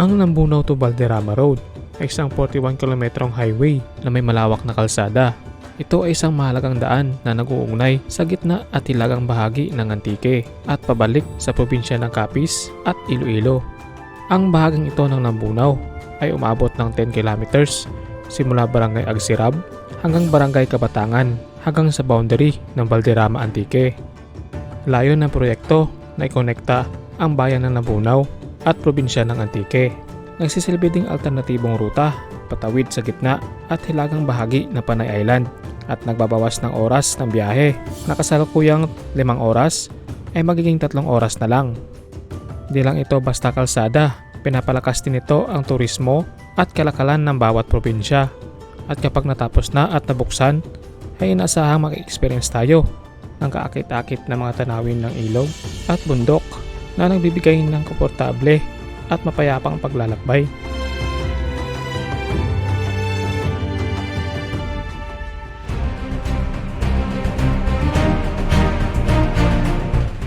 Ang Lambunaw to Valderrama Road ay isang 41 kilometrong highway na may malawak na kalsada. Ito ay isang mahalagang daan na nag-uugnay sa gitna at hilagang bahagi ng Antique at pabalik sa probinsya ng Capiz at Iloilo. Ang bahaging ito ng Lambunaw ay umabot ng 10 kilometers simula Barangay Agsirab hanggang Barangay Kabatangan hanggang sa boundary ng Valderrama Antique. Layo ng proyekto na ikonekta ang bayan ng Lambunaw at probinsya ng Antique. Nagsisilbi ding alternatibong ruta patawid sa gitna at hilagang bahagi ng Panay Island at nagbabawas ng oras ng biyahe na kasalukuyang 5 oras ay magiging 3 oras na lang. Di lang ito basta kalsada, pinapalakas din ito ang turismo at kalakalan ng bawat probinsya. At kapag natapos na at nabuksan ay inaasahang maki-experience tayo ng kaakit-akit na mga tanawin ng ilog at bundok na nagbibigay ng komportable at mapayapang paglalakbay.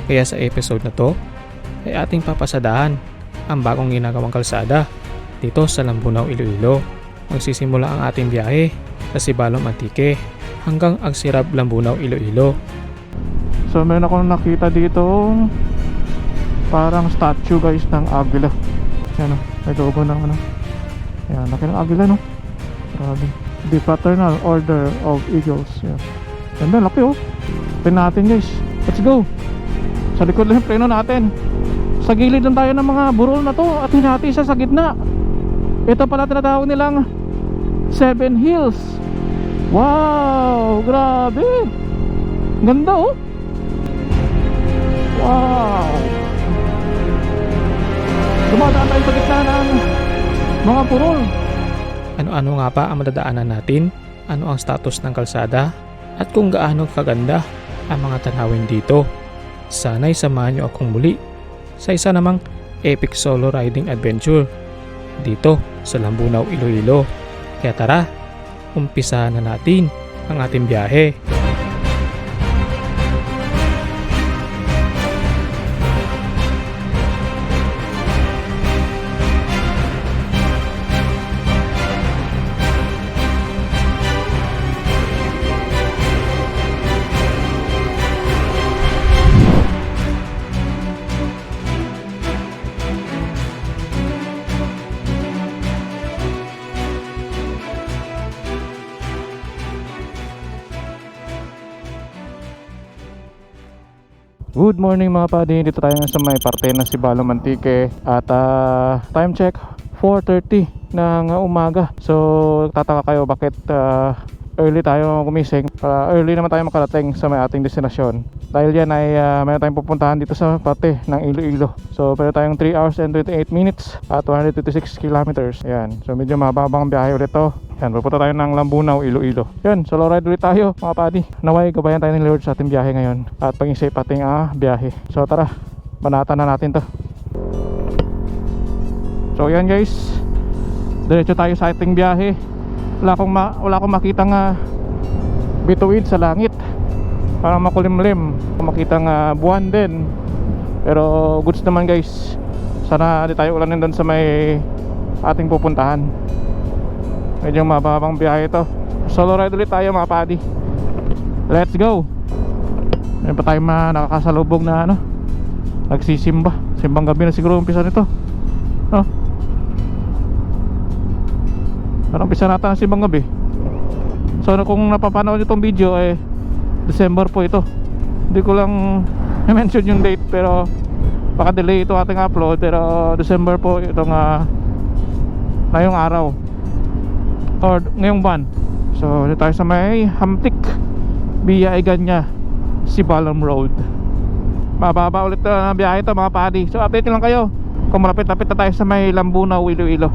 Kaya sa episode na to ay ating papasadahan ang bagong ginagawang kalsada dito sa Lambunaw, Iloilo. Magsisimula ang ating biyahe sa Sibalom Antique hanggang Agsirab, Lambunaw, Iloilo. So meron akong nakita dito parang statue guys ng agila. Yan o, may logo ng ano. Yan, laki ng agila no. Grabe. The Fraternal Order of Eagles. Yan. Ganda, laki oh. Tingnan natin guys. Let's go. Sa likod lang yung preno natin. Sa gilid lang tayo ng mga burol na to at hinati siya sa gitna. Ito pala tinatawag nilang 7 Hills. Wow, grabe. Ganda oh. Wow. Dumadaan tayo sa gitna ng mga burol. Ano-ano nga pa ang madadaanan natin? Ano ang status ng kalsada? At kung gaano kaganda ang mga tanawin dito? Sana'y samahan niyo akong muli sa isa namang epic solo riding adventure dito sa Lambunaw, Iloilo. Kaya tara, umpisahan na natin ang ating biyahe. Good morning mga padi, dito tayo sa may parte ng Sibalom Antique at time check 4:30 ng umaga. So tataka kayo bakit early tayo gumising. Early naman tayo makarating sa may ating destinasyon. Dahil yan ay mayroon tayong pupuntahan dito sa parte ng Iloilo. So pwede tayong 3 hours and 28 minutes at 226 kilometers. Yan, so medyo mababang biyahe ulit to. Yan, pupunta tayo ng Lambunaw, Iloilo. Yan, solo ride ulit tayo mga padi. Naway gabayan tayo ni Lord sa ating biyahe ngayon at paging safe ating biyahe. So tara, banatan na natin to. So yan guys, diretso tayo sa ating biyahe. Wala akong makitang bituin sa langit. Parang makulimlim. Makitang buwan din. Pero goods naman guys. Sana di tayo ulanin doon sa may ating pupuntahan. Medyo mababang biyahe ito. Solo ride ulit tayo mga padi. Let's go. Meron pa tayong nakakasalubog na nagsisimba. Simbang gabi na siguro umpisa nito. Parang umpisa nata ng simbang gabi. So kung napapanood nyo itong video December po ito. Hindi ko lang mention yung date pero baka delay ito ating upload. Pero December po itong ngayong araw or ngayong buwan. So dito tayo sa may Hamtik Via Eganya Sibalom Road. Mababa ulit na biyahe ito mga padi. So update lang kayo kung malapit-lapit na tayo sa may Lambunaw, Iloilo,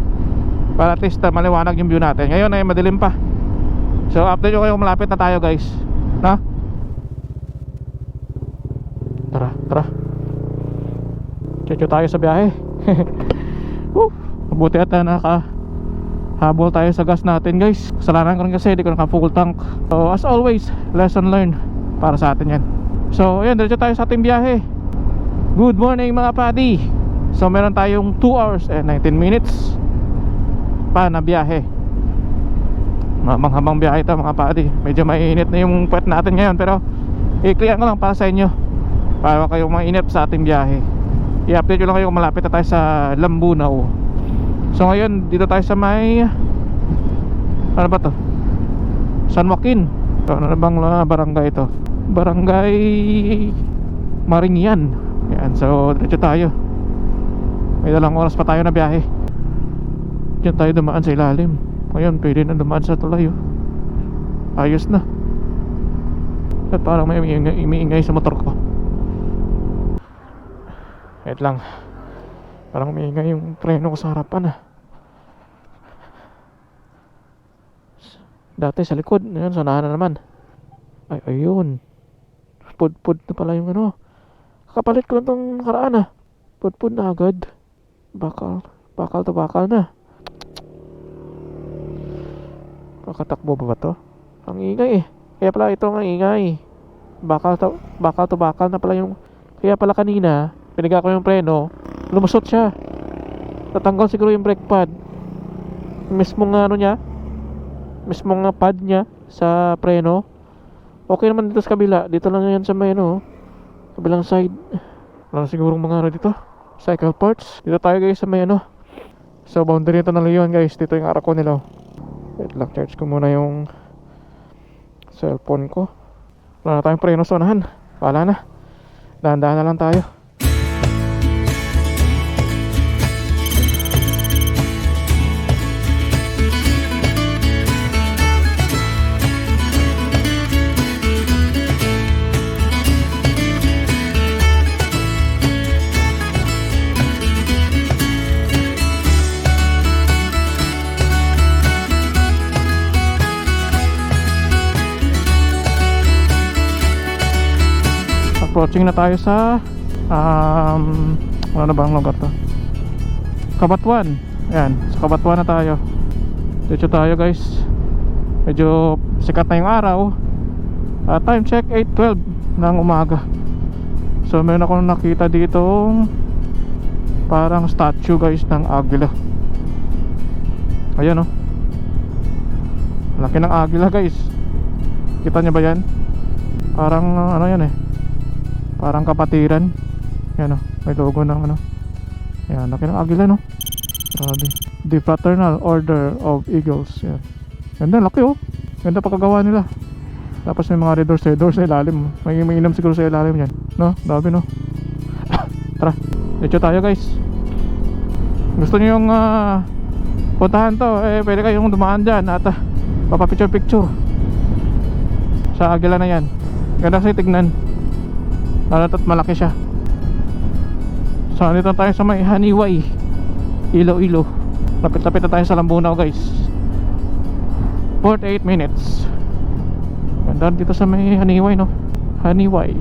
para at least maliwanag yung view natin. Ngayon ay madilim pa. So update nyo kayo kung malapit na tayo guys. Tara Checho tayo sa biyahe. Mabuti at habol tayo sa gas natin guys. Kasalanan ko rin kasi di ko naka full tank. So as always, lesson learned para sa atin yan. So ayan, diretso tayo sa ating biyahe. Good morning mga padi. So meron tayong 2 hours and 19 minutes pa na biyahe. Habang biyahe ito mga padi. Medyo mainit na yung puwet natin ngayon, pero i-clear ko lang para sa inyo, para kayong mainit sa ating biyahe. I-update ko lang kayo kung malapit na tayo sa Lambunaw. So ngayon dito tayo sa may, ano ba to? San Joaquin. So ano bang barangay ito? Barangay Maringian. Yan, so diretso tayo. May dalang oras pa tayo na biyahe. Diyan tayo dumaan sa ilalim. Ngayon pwede na dumaan sa tulay, oh. Ayos na. At parang may umiingay sa motor ko. Wait lang. Parang umiingay yung preno ko sa harapan, ah. Dati sa likod. Ngayon sa unahan na naman. Ay, ayun. Pud-pud na pala yung ano. Kakapalit ko lang itong nakaraan, ah. Pud-pud na agad. Bakal to bakal na. Kakatakbo ba to? Ang ingay, eh. Kaya pala ito ang ingay. Bakal to bakal na pala yung. Kaya pala kanina piniga ko yung preno, lumusot siya. Natanggal siguro yung brake pad. Mismong ano niya, mismong pad niya sa preno. Okay naman dito sa kabila. Dito lang yan sa may ano, kabilang side. Wala sigurong mga ano dito, cycle parts. Dito tayo guys sa may ano. So boundary ito ng Leon guys. Dito yung arako nila. Wait lang, charge ko muna yung cellphone ko. Wala na tayong preno sa unahan. Wala na. Dahan-dahan na lang tayo. Approaching na tayo sa ano na ba ang lugar to? Cabatuan. Ayan, sa Cabatuan na tayo. Dito tayo guys. Medyo sikat na yung araw. Time check 8:12 ng umaga. So meron akong nakita dito parang statue guys ng agila. Ayan, oh. Laki ng agila guys. Kita nyo ba yan? Parang ano yan, eh, parang kapatiran. Yan, oh, may logo ng ano. Yan, laki ng agila, no? Grabe. The Fraternal Order of Eagles. Yan. Ganda, laki, oh. Ganda pagkagawa nila. Tapos may mga red doors sa ilalim. May inom siguro sa ilalim yan, no? Grabe, no? Tara, dito tayo guys. Gusto nyo yung puntahan to, eh pwede kayong dumaan dyan at papapicture sa agila na yan. Ganda kasi tignan. Lalo at malaki siya. So dito tayo sa may Haniway, Iloilo. Lapit-lapit na tayo sa Lambunaw guys. 48 minutes. Ganda dito sa may Haniway, no? Haniway,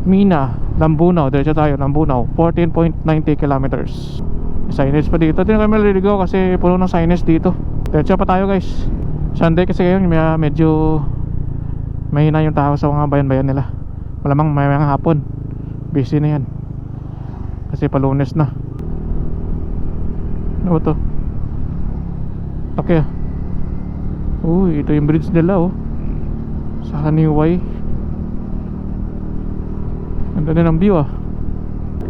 Mina, Lambunaw. Diretso tayo, Lambunaw. 14.90 kilometers. Signage pa dito. Hindi na kami maliligaw kasi puno ng signage dito. Diretso pa tayo guys. Sunday kasi ngayon medyo mahina yung tao sa mga bayan-bayan nila. Malamang may mga hapon busy na yan kasi palunes na. Ano to? Okay, ah. Uy, ito yung bridge nila, oh, sa Haniway. Ganda din ang view, ah.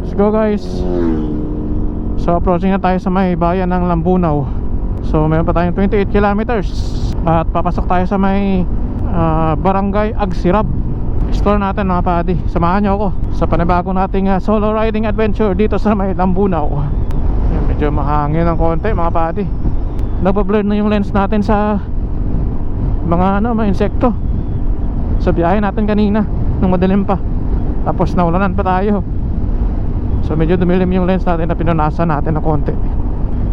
Let's go guys. So approaching na tayo sa may bayan ng Lambunaw. So mayroon pa tayong 28 kilometers at papasok tayo sa may Barangay Agsirab. Explore natin mga padi. Samahan nyo ako sa panibagong nating solo riding adventure dito sa may Lambunaw. Yan, medyo mahangin ng konti mga padi. Nagpa-blur na yung lens natin sa mga mga insekto sa biyahe natin kanina nung madilim pa. Tapos naulanan pa tayo. So medyo dumilim yung lens natin na pinunasan natin ng konti.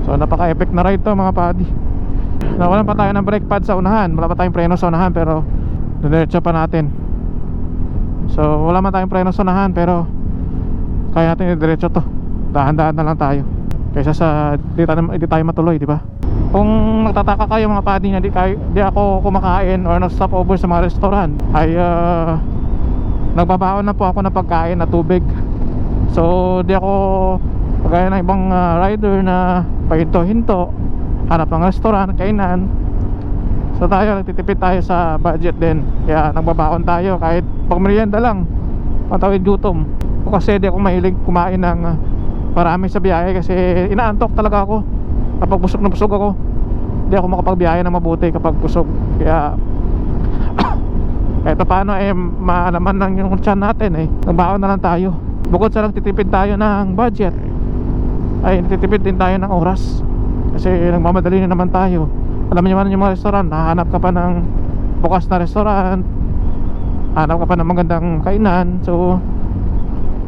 So napaka-epic na ride to mga padi. Nawalan pa tayo ng brake pad sa unahan. Wala pa tayong preno sa unahan pero diretso pa natin. So wala man tayong preno sa unahan pero kaya natin diretso to. Dahan-dahan na lang tayo kaysa sa di tayo matuloy, di ba? Kung nagtataka kayo mga padi na di ako kumakain or nag-stop over sa mga restaurant, ay nagbabaon na po ako ng pagkain na tubig. So di ako Kagaya ng ibang rider na pahinto-hinto, hanap ng restaurant, kainan. So tayo, nagtitipid tayo sa budget din. Kaya nagbabaon tayo kahit pag merienda lang, matawid gutom. O kasi di ako mahilig kumain ng marami sa biyahe kasi inaantok talaga ako. Kapag busog na busog ako, di ako makapagbiyahe na mabuti kapag busog. Kaya kahit paano maalaman lang yung tiyan natin nagbaon na lang tayo. Bukod sa nagtitipid tayo ng budget, ay nagtitipid din tayo ng oras. Kasi nagmamadali na naman tayo. Alam niyo naman yung mga restaurant, hahanap ka pa ng bukas na restaurant, hanap ka pa ng magandang kainan. So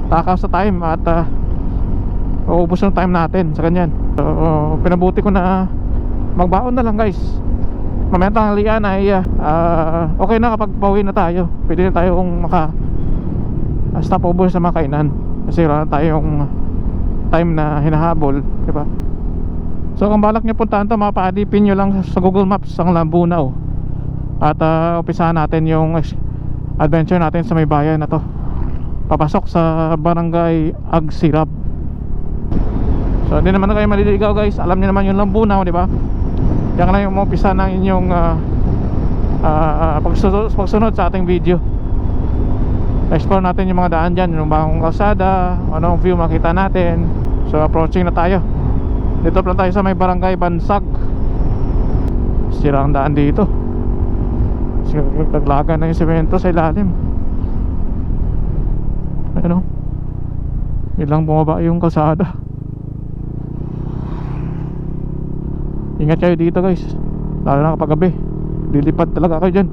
takaw sa time at uubos yung time natin sa ganyan. So pinabuti ko na magbaon na lang guys. Mamaya tanghalian ay okay na kapag pauwi na tayo. Pwede na tayong stop over sa mga kainan. Kasi wala na tayong time na hinahabol, diba? So kung balak nyo puntahan to, mapaadipin nyo lang sa Google Maps ang Lambunaw. At umpisahan natin yung adventure natin sa may bayan na to. Papasok sa Barangay Agsirab. So hindi naman na kayo maliligaw guys. Alam niyo naman yung Lambunaw, diba? Yan lang yung umpisa ng inyong pagsunod sa ating video. Explore natin yung mga daan dyan, yung bagong kalsada, anong view makita natin. So approaching na tayo. Dito lang tayo sa may Barangay Bansag. Sira ang daan dito. Naglagan na yung semento sa ilalim. Ano? Ilang bumaba yung kalsada. Ingat kayo dito guys, lalo na kapag gabi. Lilipad talaga kayo dyan.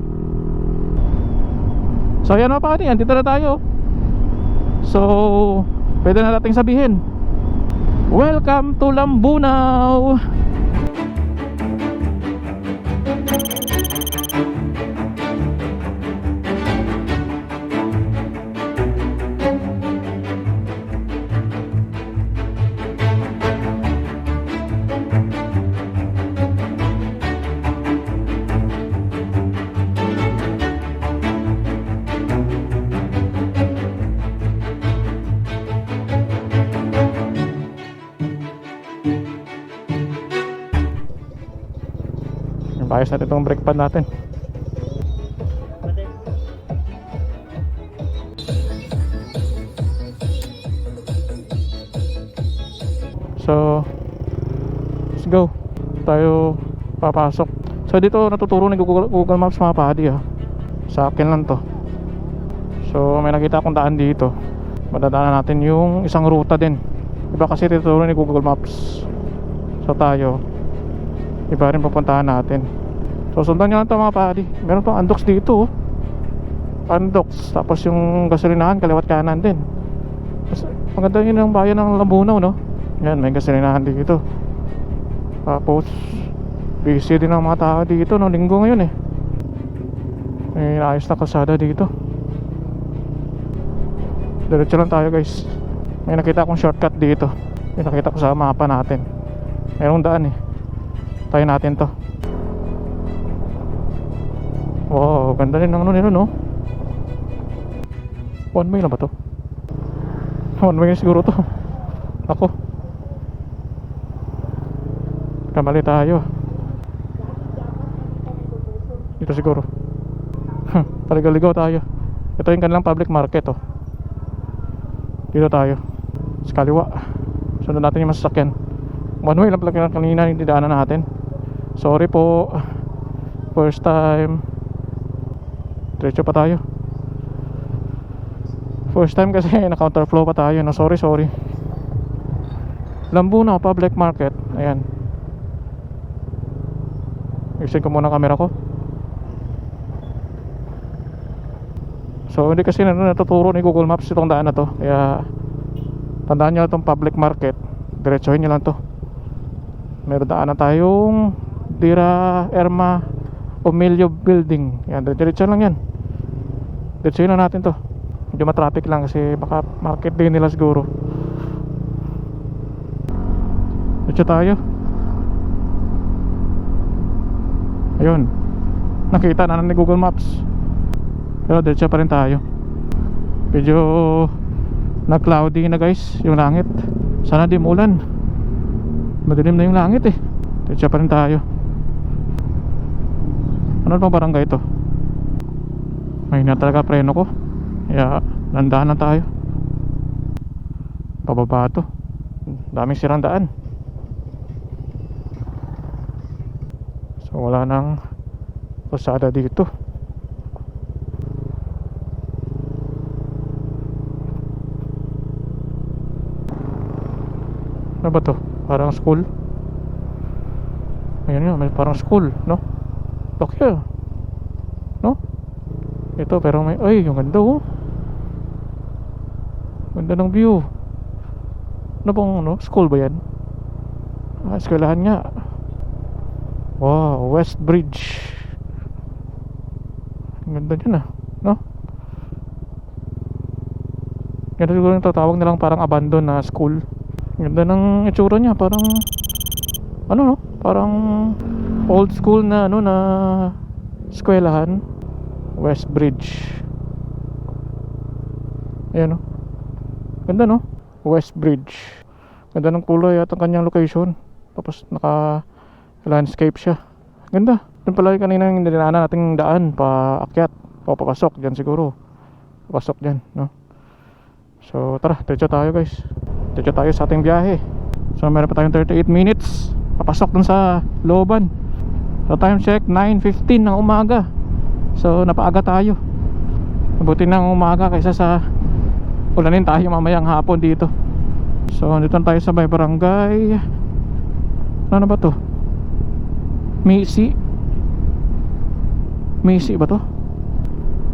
So yan mga pati, andito na tayo. So pwede na nating sabihin, welcome to Lambunaw. Ayos natin itong brake pad natin. So let's go. Tayo papasok. So dito natuturo ni Google Maps mga padi sa akin lang to. So may nakita akong daan dito. Madadaanan natin yung isang ruta din. Iba kasi tinuturo ni Google Maps. So tayo iba rin pupuntahan natin. So sundan nyo lang ito mga padi. Meron pang Andox dito Andox. Tapos yung gasolinahan kaliwat kanan din. Maganda yun ang bayan ng Lambunaw, no? Yan, may gasolinahan dito. Tapos busy din ang mga tao dito, no? Linggo ngayon may ayos na kalsada dito. Diretso lang tayo guys. May nakita akong shortcut dito. May nakita ko sa mapa natin. Mayroong daan tayo natin to. Wow, ganda rin ng ano nila, no? One way na ba to? One way na siguro to. Ako, kamali tayo. Dito siguro. Paligaw-ligaw tayo. Ito yung kanilang public market, Dito tayo sa kaliwa. Sunod natin yung masasakyan. One way lang pala kanina yung didaanan natin. Sorry po. First time. Diretso pa tayo. First time kasi na counterflow pa tayo, no? Sorry. Lambunaw public market. Ayan. Isin ko muna ang camera ko. So hindi kasi natuturo ni Google Maps itong daan na to. Kaya tandaan nyo itong public market. Diretsohin nyo lang to. Meron daan na tayong Dira Erma Omilio Building. Yan, diretso lang yan. Diretsohin na natin to. Medyo matraffic lang kasi baka market din nila siguro. Diretso tayo. Ayun, nakita na ni Google Maps. Pero diretso pa rin tayo. Medyo na cloudy na guys yung langit. Sana di umulan. Madilim na yung langit eh. Diretso pa rin tayo. Ano bang barangay ito? Mahina talaga preno ko. Kaya landahan na tayo. Pababa to. Daming sirang daan. So wala nang kalsada dito. Ano ba to? Parang school. Ayan nga, may parang school, no? Okay, no? Ito, pero may, ay, yung ganda oh. Ganda ng view. Ano bang, no? School ba yan? Eskwelahan nga. Wow, West Bridge. Ang ganda dyan no? Ganda siguro yung tatawag nilang parang abandon na school. Ang ganda ng itsura niya, parang ano no? Parang old school na ano na eskwelahan. West Bridge. Ayan no? Ganda no? West Bridge. Ganda ng kulay at ang kanyang location. Tapos naka landscape siya. Ganda. Doon pala yung kanina yung dinaanan nating daan paakyat o papasok dyan siguro. Papasok dyan no? So tara, diretso tayo guys. Diretso tayo sa ating biyahe. So meron pa tayong 38 minutes papasok dun sa looban. So time check 9:15 ng umaga. So napaaga tayo. Mabuti ng umaga kaysa sa ulanin tayo mamayang hapon dito. So dito tayo sa may barangay. Ano ba to? Misi ba to?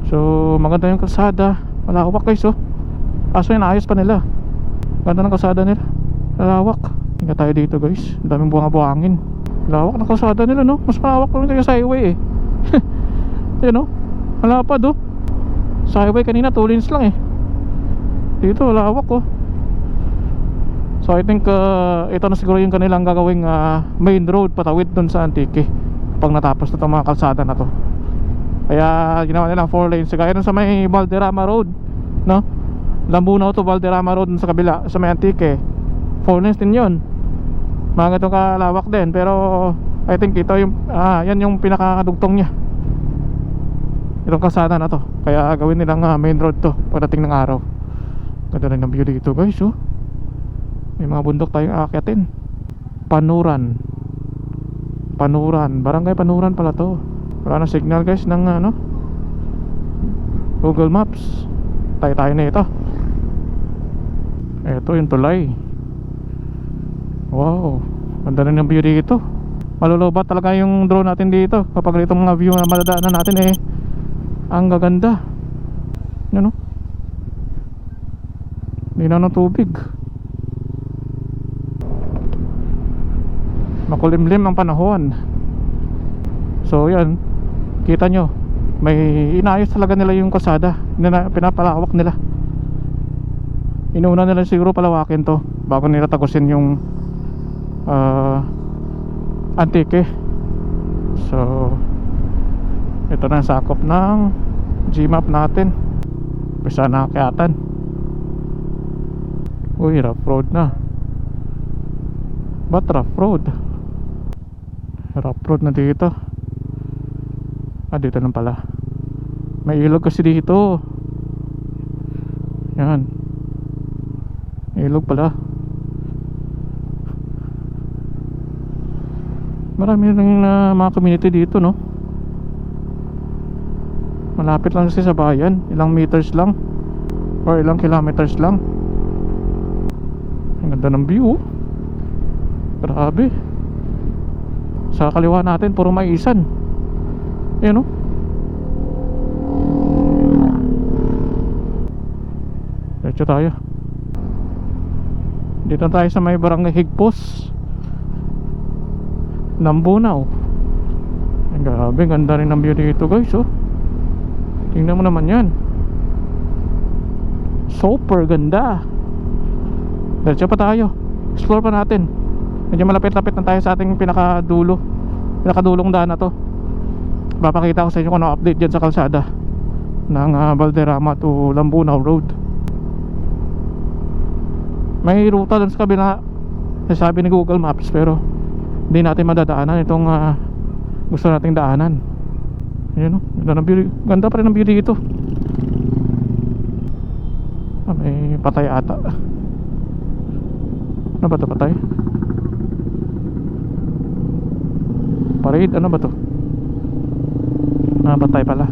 So maganda yung kalsada. Malawak guys oh. Kaso inaayos pa nila. Ganda ng kalsada nila. Malawak. Hinga tayo dito guys. Ang daming buwang-buwangin. Malawak ng kalsada nila no. Mas malawak lang tayo sa highway eh. Yan no. Malapad oh. Sa highway kanina 2 lanes lang eh. Dito malawak oh. So I think ito na siguro yung kanilang gagawing main road patawid dun sa Antique pag natapos na itong mga kalsada na to. Kaya ginawa nilang 4 lanes. Kaya dun sa may Valderrama Road no? Lambunaw to Valderrama Road dun sa kabila sa may Antique 4 lanes din yun. Mga ganitong kalawak din. Pero I think ito yung yan yung pinakadugtong nya itong kalsada na to. Kaya gawin nilang main road to pagdating ng araw. Ganda rin ng view dito guys oh. May mga bundok tayong aakyatin. Panuran. Barangay Panuran pala to. Wala na signal guys ng Google Maps. Tayo na ito. Ito yung tulay. Wow, ganda rin ng view dito. Malulubat talaga yung drone natin dito kapag itong mga view na madadaanan natin eh. Ang gaganda. Ano? Linaw ng tubig. Makulimlim ang panahon. So yan, kita nyo may inayos talaga nila yung kalsada. Pinapalawak nila. Inuuna nila siguro palawakin to bago nila tagusin yung Antique. So ito na ang sakop ng Gmap natin. Pisa na akyatan. Uy, rough road na. Ba't rough road? Rough road na dito. Dito lang pala. May ilog kasi dito. Yan. May ilog pala. Marami rin mga community dito no. Malapit lang kasi sa bayan. Ilang meters lang or ilang kilometers lang. Ang ganda ng view. Grabe. Sa kaliwa natin puro maisan. Ayan o. Diretso tayo. Dito tayo sa may barangay Higpos Lambunaw. Ay, grabe, ganda rin ang view dito guys oh. Tingnan mo naman yan. Super ganda. Diretso pa tayo. Explore pa natin. Medyo malapit-lapit na tayo sa ating pinakadulong daan na to. Papakita ko sa inyo kung ano update dyan sa kalsada ng Valderrama to Lambunaw Road. May ruta dun sa kabila, sabi ni Google Maps, pero hindi natin madadaanan itong gusto nating daanan. Ayan, ganda pa rin ng view dito. May patay ata. Ano ba ito, patay? Parade, ano ba ito? Patay pala.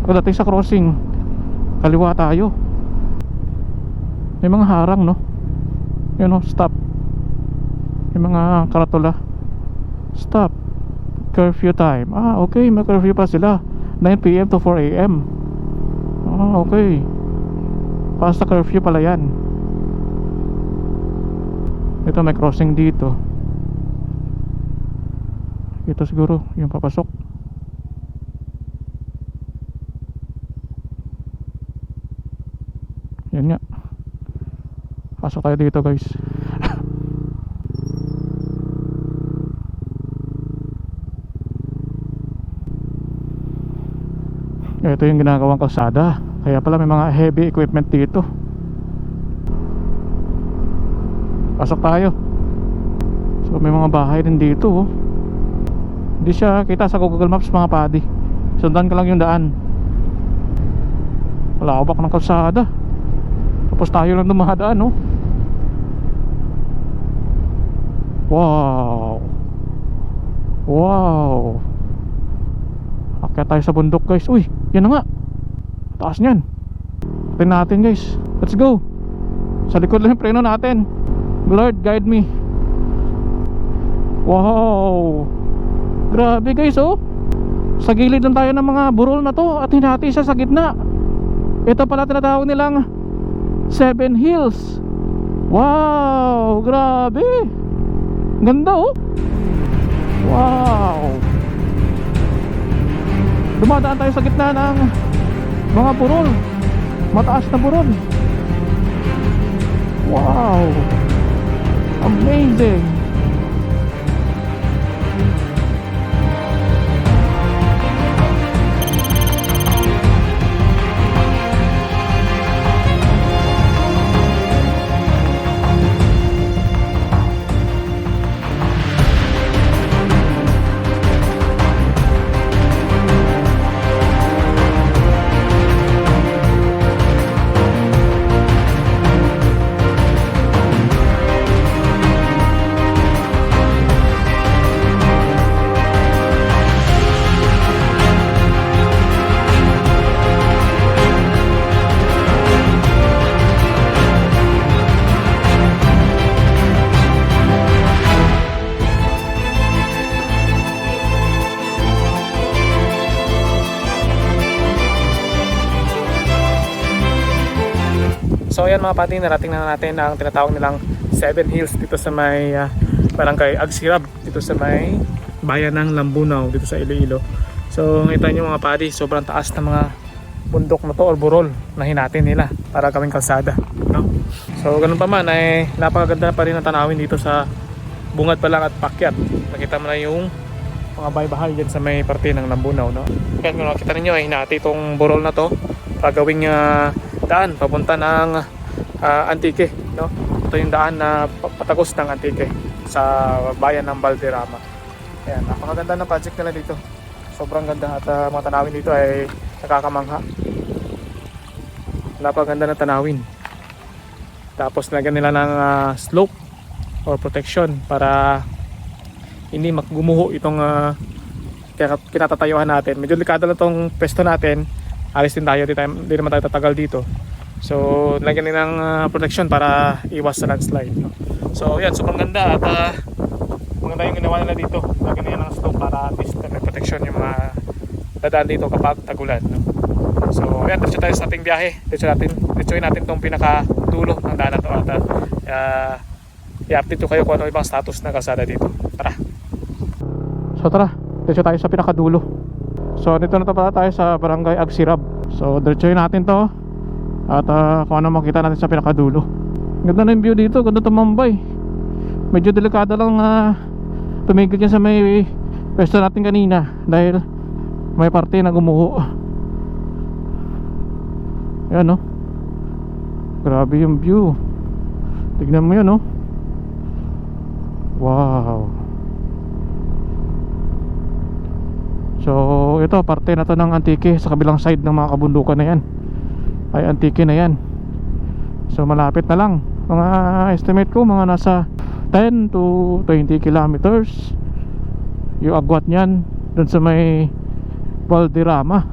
Pagdating sa crossing, kaliwa tayo. May mga harang, no? Yun, no, stop. May mga karatula. Stop. Curfew time. Okay, may curfew pa sila. 9 PM to 4 AM. Okay. Past the curfew pala yan. Ito, may crossing dito. Ito siguro yung papasok. Yan nga. Pasok tayo dito, guys. Ito yung ginagawang kalsada. Kaya pala may mga heavy equipment dito. Pasok tayo. So may mga bahay din dito, oh. Hindi siya kita sa Google Maps, mga padi. Sundan ka lang yung daan. Lawak ng kalsada. Tapos tayo lang dumadaan, oh. Wow. Wow. Akyat tayo sa bundok, guys. Uy, yan na nga. Taas niyan. Tingnan natin, guys. Let's go. Sa likod lang yung preno natin. Lord, guide me. Wow. Grabe, guys, oh. Sa gilid lang tayo ng mga burol na to at hinati siya sa gitna. Ito pala tinatawag nilang 7 Hills. Wow, grabe. Ganda, oh. Wow. Dumadaan tayo sa gitna ng mga burol. Mataas na burol. Wow. Amazing. So ayan mga pati, narating na natin ang tinatawag nilang 7 Hills dito sa may Barangay Agsirab, dito sa may bayan ng Lambunaw, dito sa Iloilo. So nakita nyo mga pati, sobrang taas ng mga bundok na to or burol na hinatin nila para gawing kalsada, no? So ganun pa man ay napakaganda pa rin ang tanawin dito sa bungad pa lang at pakyat. Nakita mo na yung mga bahay-bahay dyan sa may parte ng Lambunaw, no? Kaya kung nakita ninyo ay hinati itong burol na to para gawing daan papunta ng Antique, no? Ito yung daan na patagos ng Antique sa bayan ng Valderrama. Ayan, napakaganda ng project nila dito. Sobrang ganda at mga tanawin dito ay nakakamangha. Napakaganda ng tanawin. Tapos lagyan nila ng slope or protection para hindi gumuho itong kinatatayuhan natin. Medyo delikado na itong pwesto natin. Alis din tayo, di naman tayo tatagal dito. So lagyan nila ng protection para iwas sa landslide, no? So yan, sobrang ganda at maganda yung ginawa nila dito. Lagyan nila ng slope para at least may protection yung mga dadaan dito kapag tagulan, no? So yan, diretso tayo sa ating biyahe. Diretsoin natin itong pinakadulo ng daan na to at i-update ko kayo kung ano ibang status ng kalsada dito. Tara. So tara, diretso tayo sa pinakadulo. So dito na pala tayo sa Barangay Agsirab. So diretsoin natin to at kung ano makita natin sa pinakadulo. Ganda na yung view dito, ganda tumambay. Medyo delikado lang tumigil dyan sa may pwesto natin kanina dahil may parte na gumuho. Yan, no? Grabe yung view. Tignan mo yun, oh. Wow. So ito, parte na to ng Antique. Sa kabilang side ng mga kabundukan na yan ay Antique na yan. So malapit na lang. Mga estimate ko, mga nasa 10 to 20 kilometers yung agwat nyan dun sa may Valderrama.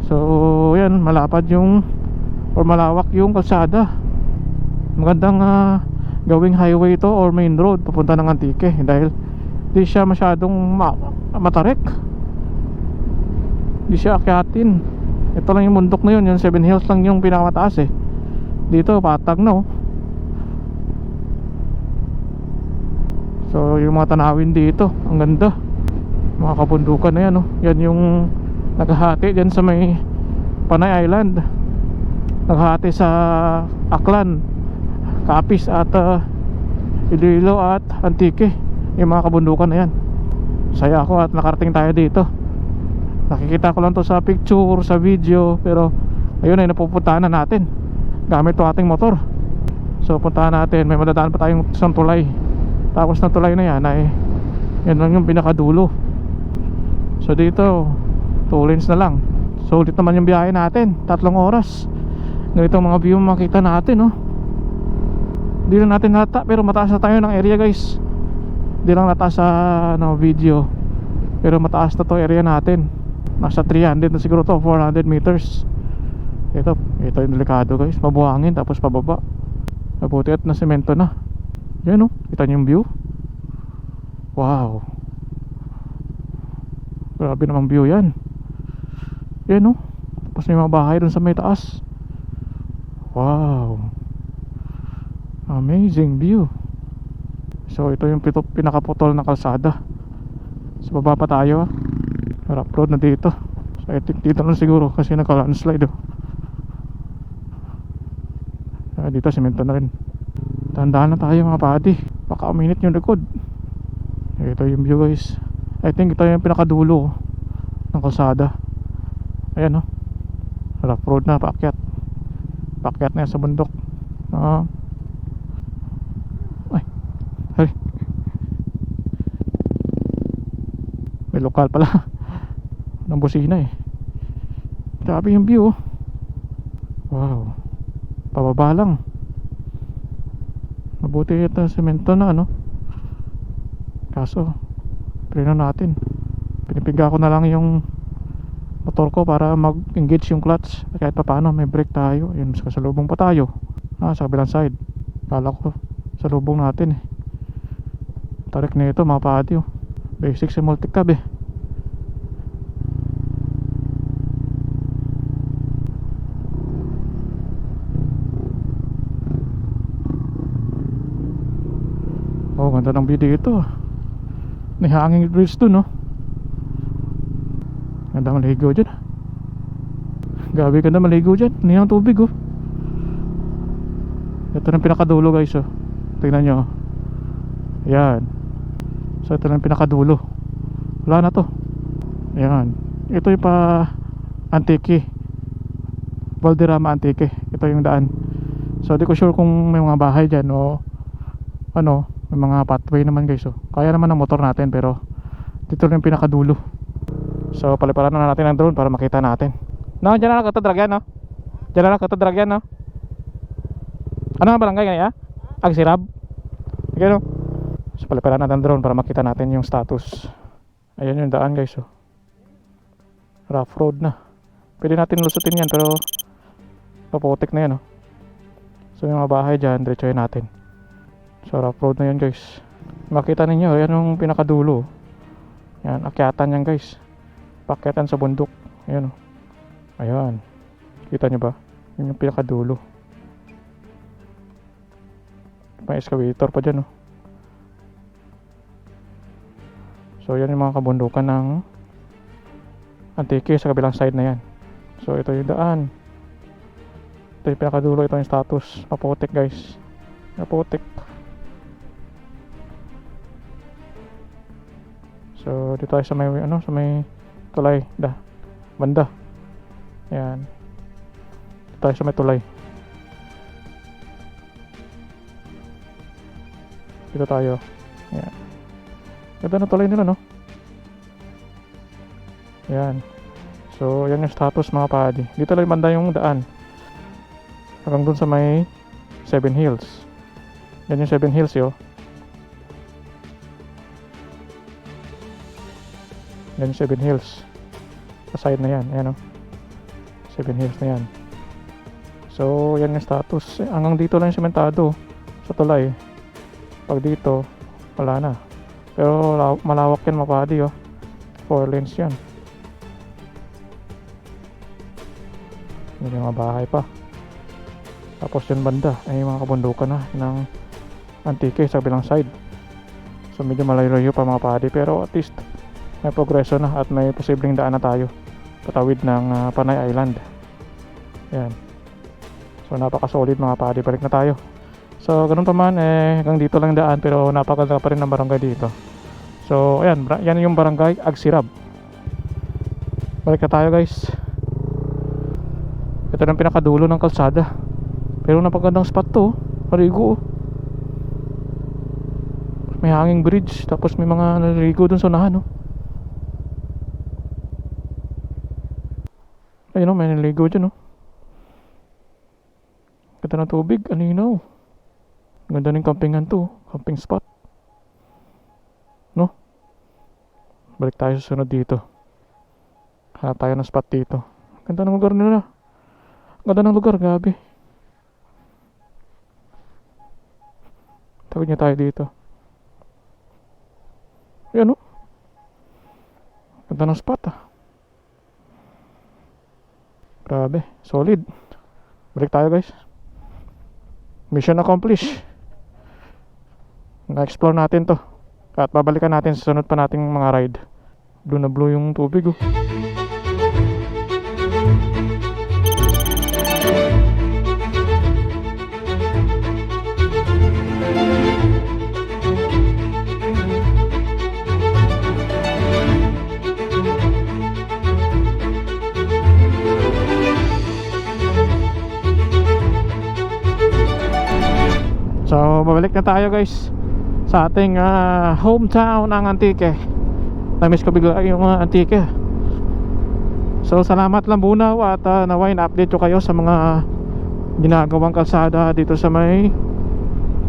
So yan, malapad yung or malawak yung kalsada. Magandang gawing highway to or main road papunta ng Antique dahil di siya masyadong matarik, di siya akyatin. Ito lang yung bundok na yun, yung Seven Hills lang yung pinakamataas eh. Dito patag na, oh. So yung mga tanawin dito, ang ganda. Mga kabundukan na yan, oh. Yan yung naghahati dyan sa may Panay Island, naghahati sa Aklan, Capiz at Iloilo at Antique. Yung mga kabundukan na yan. Saya ako at nakarating tayo dito. Nakikita ko lang to sa picture, sa video, pero ayun ay napupuntahan na natin gamit to ating motor. So puntahan natin, may madadaan pa tayong isang tulay. Tapos na tulay na yan ay yan lang yung pinakadulo. So dito 2 lanes na lang. So ulit naman yung biyahe natin, 3 oras. Ganitong mga view makita natin, oh. Hindi lang natin nata, pero mataas na tayo ng area, guys. Hindi lang nataas sa video, pero mataas na to area natin. Nasa 300 na siguro to, 400 meters. Ito yung delikado, guys. Mabuhangin tapos pababa. Mabuti at na semento na. Yan, oh, kita nyo yung view. Wow. Grabe namang view yan. Yan, oh. Tapos may mga bahay dun sa may taas. Wow. Amazing view. So ito yung pinakaputol na kalsada. Sa baba pa tayo, rough road na dito. So I think dito lang siguro kasi naka-landslide, oh. Dito semento na rin. Tandaan na tayo mga padi, baka uminit yung likod. Ito yung view, guys. I think ito yung pinakadulo, oh, ng kalsada. Ayan, oh. Rough road na, paakyat. Paakyat na yan sa bundok. May lokal pala ng busina eh. Grabe yung view, oh. Wow. Pababa lang. Mabuti ito semento na, ano. Kaso preno natin. Pinipiga ko na lang yung motor ko para mag-engage yung clutch. Kahit pa paano may brake tayo. Yun, sa lubong pa tayo. Sa kabilang side. Kala ko sa lubong natin eh. Tarik na ito mga pati, oh. Basic sa multicab eh. Oh, ganda ng video ito. May hanging bridge dun, no? Ganda maligo dyan. Gabi ganda maligo dyan. Hindi ang tubig, oh. Ito ng pinakadulo, guys, oh. Tingnan nyo. Ayan. So ito lang pinakadulo. Wala na to. Ayan. Ito yung pa Antique, Valderrama Antique. Ito yung daan. So di ko sure kung may mga bahay dyan o ano, may mga pathway naman, guys, oh. Kaya naman ng motor natin, pero dito lang yung pinakadulo. So paliparan na natin ang drone para makita natin. No, dyan na lang katadrag yan, no? Dyan na lang katadrag yan, no? Ano ang barangay kaya? Agsirab? Okay, no? So paliparan natin ang drone para makita natin yung status. Ayan yung daan, guys, oh. Rough road na. Pwede natin lusutin yan, pero paputik na yan, oh. So yung mga bahay dyan, diretsohin natin. So rough road na yan, guys. Makita ninyo, yan yung pinakadulo. Yan, akyatan yan, guys. Pakyatan sa bundok. Ayan, oh. Ayan. Kita nyo ba? Yun yung pinakadulo. May excavator pa dyan, oh. So yan yung mga kabundukan ng Antique sa kabilang side na yan. So ito yung daan. Ito yung pinakadulo. Ito yung status. Maputik, guys. Maputik. So dito tayo sa may ano, sa may tulay banda. Ayan. Dito tayo sa may tulay. Dito tayo. Ayan. Ganda na tulay nila, no? Ayan. So, yan yung status mga padi. Dito lang banda yung daan. Hanggang dun sa may 7 Hills. Yan yung 7 Hills, yo. Yan yung 7 Hills. Sa side na yan. Ayan, o. 7 Hills na yan. So, yan yung status. Hanggang dito lang yung sementado sa tulay. Pag dito, wala na. Pero malawak yan mga padi, oh. 4 lanes yan. May mga bahay pa. Tapos yung banda ay mga kabundukan na ng Antique sa bilang side. So medyo malayo-layo pa mga padi, pero at least may progreso na at may posibleng daan na tayo patawid ng Panay Island. Yan. So napaka-solid mga padi. Balik na tayo. So ganun pa man, hanggang dito lang daan, pero napakaganda pa rin ng barangay dito. So ayan, yan yung barangay Agsirab. Balik na tayo guys. Ito na pinakadulo ng kalsada. Pero napagandang spot to, marigo. May hanging bridge, tapos may mga naliligo dun sa unahan, no? Ayun, no, may naliligo dyan, no? Ganda ng tubig, aninaw. Ganda ng campingan to, camping spot, no? Balik tayo sa sunod dito. Hanap tayo ng spot dito. Ganda ng lugar nila. Ganda ng lugar, gabi. Tawid niya tayo dito. Ayan, o. Ganda ng spot, ah. Grabe, solid. Balik tayo guys. Mission accomplished. Na-explore natin to. At babalikan natin sa sunod pa nating mga ride. Blue na blue yung tubig, oh. So, babalik na tayo guys sa ating hometown ng Antique. Na-miss ko bigla yung Antique. So, salamat Lambunaw at naway na-update ko kayo sa mga ginagawang kalsada dito sa may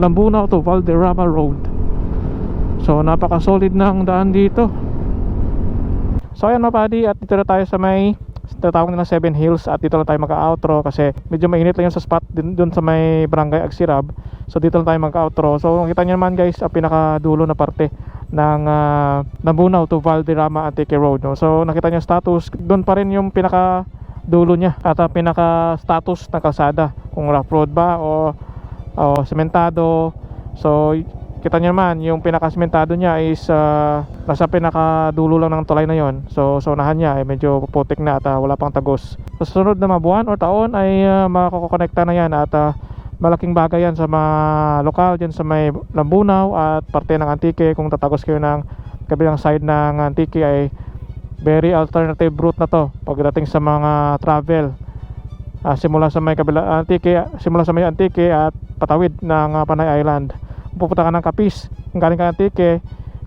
Lambunaw to Valderrama Road. So, napaka-solid ng daan dito. So, ayan mga padi, at dito na tayo sa may tatawag nila 7 Hills, at dito lang tayo magka-outro kasi medyo mainit lang yung sa spot dun sa may barangay Agsirab. So dito lang tayo magka-outro. So nakita nyo naman guys, ang pinakadulo na parte ng Lambunaw to Valderrama Antique Road, no? So nakita nyo status, doon pa rin yung pinakadulo niya at pinaka-status ng kalsada, kung rough road ba o sementado. So kita nyo naman, yung pinaka-sementado niya is nasa pinakadulo lang ng tulay na yon. So unahan niya ay medyo putik na at wala pang tagos. Sa susunod na mga buwan o taon ay makakokonekta na yan at malaking bagay yan sa mga lokal dyan sa may Lambunaw at parte ng Antique. Kung tatagos kayo ng kabilang side ng Antique ay very alternative route na to pagdating sa mga travel. Simula sa may kabilang Antique, simula sa may Antique at patawid ng Panay Island. Kung pupunta ka ng Capiz, kung galing ka ng Antique,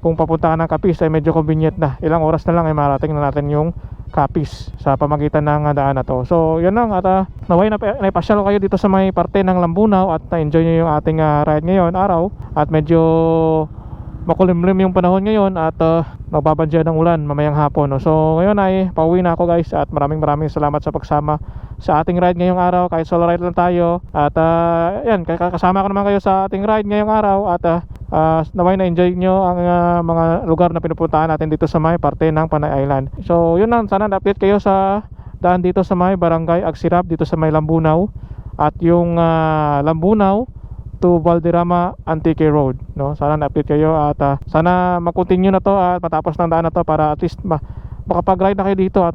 kung papunta ka ng Capiz ay medyo convenient na. Ilang oras na lang ay marating na natin yung Capiz sa pamagitan ng daan na to. So yan lang, at naway naipasyal kayo dito sa may parte ng Lambunaw at na-enjoy nyo yung ating ride ngayon araw. At medyo makulimlim yung panahon ngayon at magbabadya ng ulan mamayang hapon, no? So ngayon ay pauwi na ako guys, at maraming salamat sa pagsama sa ating ride ngayong araw. Kahit solo ride lang tayo, at yan, kasama ko naman kayo sa ating ride ngayong araw. At naway na-enjoy nyo ang mga lugar na pinupuntahan natin dito sa may parte ng Panay Island. So yun lang, sana na-update kayo sa daan dito sa may barangay Agsirab dito sa may Lambunaw, at yung Lambunaw to Valderrama Antique Road, no? Sana na-update kayo at sana mag-continue na to at matapos ng daan na to para at least makapag-ride na kayo dito at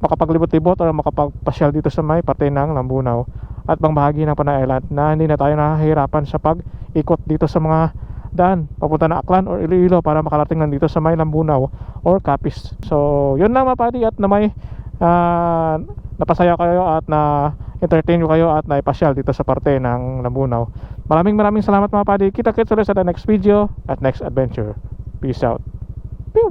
makapaglibot-libot o makapagpasyal dito sa may parte ng Lambunaw at bang bahagi ng Panay Island, na hindi na tayo nahihirapan sa pag-ikot dito sa mga daan papunta na Aklan or Iloilo para makarating lang dito sa may Lambunaw or Capiz. So yun lang mga padi, at na may napasaya kayo at na entertain ko kayo at naipasyal dito sa parte ng Lambunaw. Maraming salamat mga padi. Kita-kits ulit sa the next video at next adventure. Peace out. Pew!